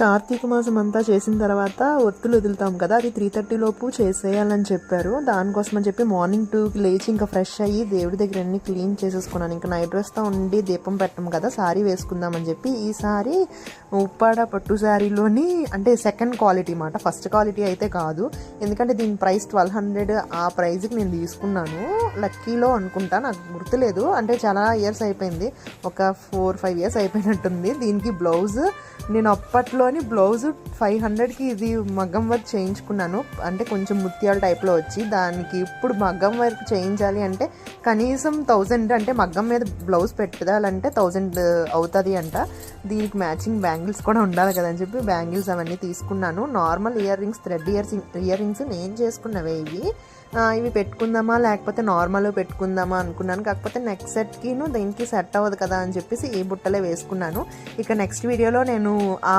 కార్తీక మాసం అంతా చేసిన తర్వాత ఒత్తులు వదులుతాం కదా, అది 3:30 లోపు చేసేయాలని చెప్పారు. దానికోసం అని చెప్పి మార్నింగ్ 2కి లేచి ఇంకా ఫ్రెష్ అయ్యి దేవుడి దగ్గర అన్ని క్లీన్ చేసేసుకున్నాను. ఇంకా నైట్ డ్రెస్తో ఉండి దీపం పెట్టం కదా, శారీ వేసుకుందామని చెప్పి ఈసారి ఉప్పాడ పట్టు శారీలోని అంటే సెకండ్ క్వాలిటీ మాట, ఫస్ట్ క్వాలిటీ అయితే కాదు. ఎందుకంటే దీని ప్రైస్ 1200, ఆ ప్రైజ్కి నేను తీసుకున్నాను. లక్కీలో అనుకుంటా, నాకు గుర్తులేదు. అంటే చాలా ఇయర్స్ అయిపోయింది, ఒక 4-5 ఇయర్స్ అయిపోయినట్టుంది. దీనికి బ్లౌజ్ నేను అప్పట్లోని బ్లౌజ్ 500కి ఇది మగ్గం వర్క్ చేయించుకున్నాను. అంటే కొంచెం ముత్యాల టైప్లో వచ్చి, దానికి ఇప్పుడు మగ్గం వర్క్ చేయించాలి అంటే కనీసం 1000, అంటే మగ్గం మీద బ్లౌజ్ పెట్టాలంటే 1000 అవుతుంది అంట. దీనికి మ్యాచింగ్ బ్యాంగిల్స్ కూడా ఉండాలి కదని చెప్పి బ్యాంగిల్స్ అవన్నీ తీసుకున్నాను. Normal ear rings, thread ear rings నేను చేసుకున్నవే ఇవి పెట్టుకుందామా లేకపోతే నార్మల్ పెట్టుకుందామా అనుకున్నాను. కాకపోతే నెక్స్ట్ సెట్కిను దీనికి సెట్ అవ్వదు కదా అని చెప్పేసి ఈ బుట్టలే వేసుకున్నాను. ఇక నెక్స్ట్ వీడియోలో నేను ఆ